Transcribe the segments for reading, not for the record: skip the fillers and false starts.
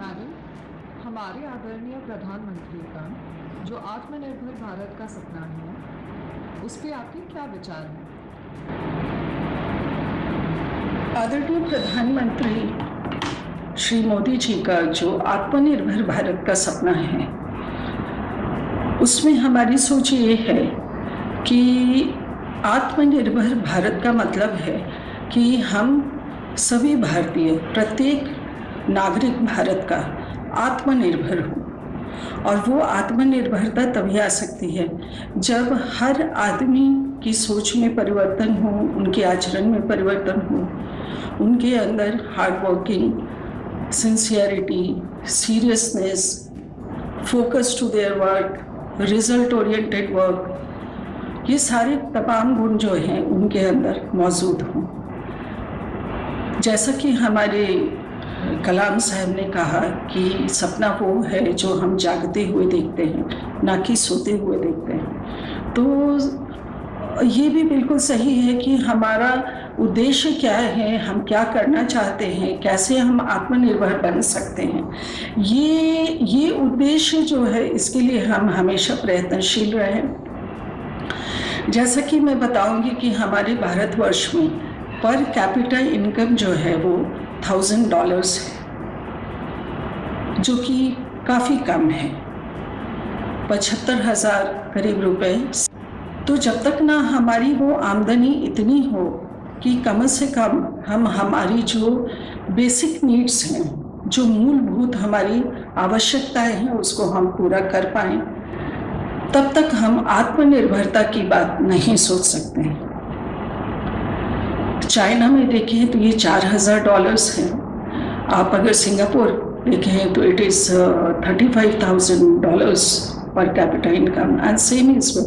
Madam, हमारे आदरणीय प्रधानमंत्री का जो आत्मनिर्भर भारत का सपना है, उस पे आपके क्या विचार हैं? आदरणीय प्रधानमंत्री श्री मोदी जी का जो आत्मनिर्भर भारत का सपना है, उसमें हमारी सोच ये है कि आत्मनिर्भर भारत का मतलब है कि हम सभी भारतीय, प्रत्येक नागरिक भारत का आत्मनिर्भर हो। और वो आत्मनिर्भरता तभी आ सकती है जब हर आदमी की सोच में परिवर्तन हो, उनके आचरण में परिवर्तन हो, उनके अंदर hard working, sincerity, seriousness, focus to their work, result oriented work, ये सारे तमाम गुण जो हैं उनके अंदर मौजूद हों। जैसा कि हमारे कलाम साहब ने कहा कि सपना वो है जो हम जागते हुए देखते हैं, ना कि सोते हुए देखते हैं। तो ये भी बिल्कुल सही है कि हमारा उद्देश्य क्या है, हम क्या करना चाहते हैं, कैसे हम आत्मनिर्भर बन सकते हैं। ये उद्देश्य जो है, इसके लिए हम हमेशा प्रयत्नशील रहें। जैसा कि मैं बताऊंगी कि हमारे भारतवर्ष में पर कैपिटा इनकम जो है वो $1000 है, जो कि काफ़ी कम है, 75,000 करीब रुपए। तो जब तक ना हमारी वो आमदनी इतनी हो कि कम से कम हम हमारी जो बेसिक नीड्स हैं, जो मूलभूत हमारी आवश्यकताएं हैं, उसको हम पूरा कर पाएं, तब तक हम आत्मनिर्भरता की बात नहीं सोच सकते हैं। चाइना में देखें तो ये $4000 है। आप अगर सिंगापुर देखें तो it is $35,000 per capita income, and same is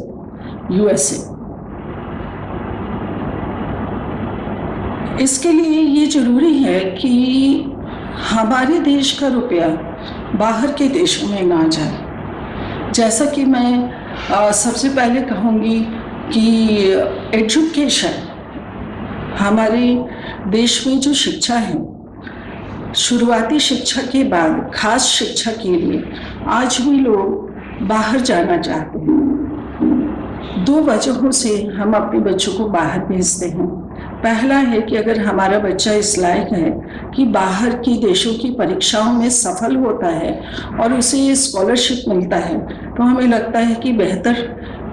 USA। इसके लिए ये जरूरी है कि हमारे देश का रुपया बाहर के देशों में ना जाए। जैसा कि मैं सबसे पहले कहूँगी कि एजुकेशन, हमारे देश में जो शिक्षा है, शुरुआती शिक्षा के बाद खास शिक्षा के लिए आज भी लोग बाहर जाना चाहते हैं। 2 वजहों से हम अपने बच्चों को बाहर भेजते हैं। पहला है कि अगर हमारा बच्चा इस लायक है कि बाहर की देशों की परीक्षाओं में सफल होता है और उसे ये स्कॉलरशिप मिलता है, तो हमें लगता है कि बेहतर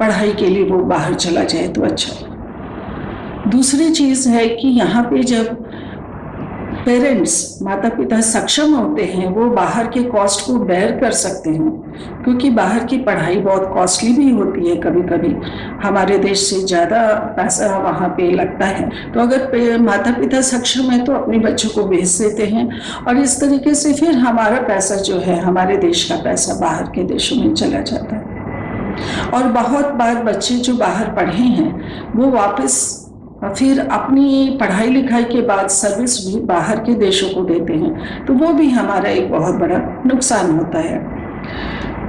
पढ़ाई के लिए वो बाहर चला जाए तो अच्छा है। दूसरी चीज़ है कि यहाँ पे जब पेरेंट्स, माता पिता सक्षम होते हैं, वो बाहर के कॉस्ट को बेयर कर सकते हैं, क्योंकि बाहर की पढ़ाई बहुत कॉस्टली भी होती है, कभी कभी हमारे देश से ज़्यादा पैसा वहाँ पे लगता है। तो अगर माता पिता सक्षम है तो अपने बच्चों को भेज देते हैं, और इस तरीके से फिर हमारा पैसा जो है, हमारे देश का पैसा बाहर के देशों में चला जाता है। और बहुत बार बच्चे जो बाहर पढ़े हैं वो वापस फिर अपनी पढ़ाई लिखाई के बाद सर्विस भी बाहर के देशों को देते हैं, तो वो भी हमारा एक बहुत बड़ा नुकसान होता है।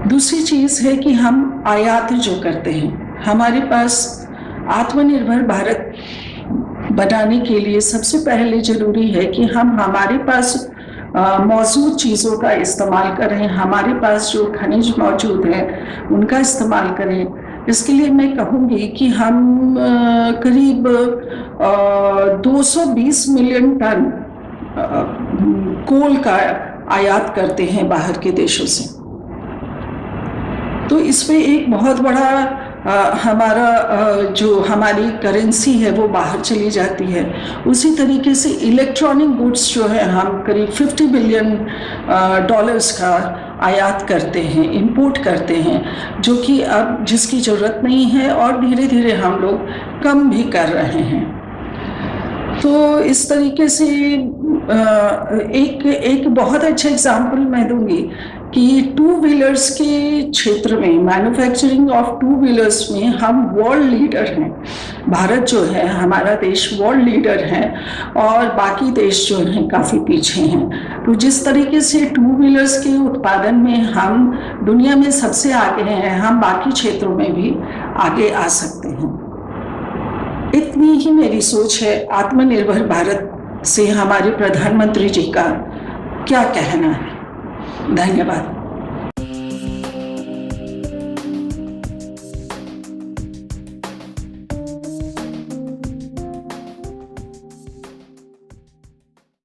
दूसरी चीज़ है कि हम आयात जो करते हैं, हमारे पास आत्मनिर्भर भारत बनाने के लिए सबसे पहले ज़रूरी है कि हम हमारे पास मौजूद चीज़ों का इस्तेमाल करें, हमारे पास जो खनिज मौजूद हैं उनका इस्तेमाल करें। इसके लिए मैं कहूँगी कि हम करीब 220 मिलियन टन कोल का आयात करते हैं बाहर के देशों से। तो इसमें एक बहुत बड़ा हमारा जो हमारी करेंसी है वो बाहर चली जाती है। उसी तरीके से इलेक्ट्रॉनिक गुड्स जो है, हम करीब $50 बिलियन का आयात करते हैं, इंपोर्ट करते हैं, जो कि अब जिसकी ज़रूरत नहीं है और धीरे धीरे हम लोग कम भी कर रहे हैं। तो इस तरीके से एक बहुत अच्छा एग्जाम्पल मैं दूंगी कि 2 व्हीलर्स के क्षेत्र में, मैन्युफैक्चरिंग ऑफ 2 व्हीलर्स में हम वर्ल्ड लीडर हैं। भारत जो है, हमारा देश वर्ल्ड लीडर है और बाकी देश जो हैं काफ़ी पीछे हैं। तो जिस तरीके से 2 व्हीलर्स के उत्पादन में हम दुनिया में सबसे आगे हैं, हम बाकी क्षेत्रों में भी आगे आ सकते हैं। इतनी ही मेरी सोच है। आत्मनिर्भर भारत से हमारे प्रधानमंत्री जी का क्या कहना है? धन्यवाद।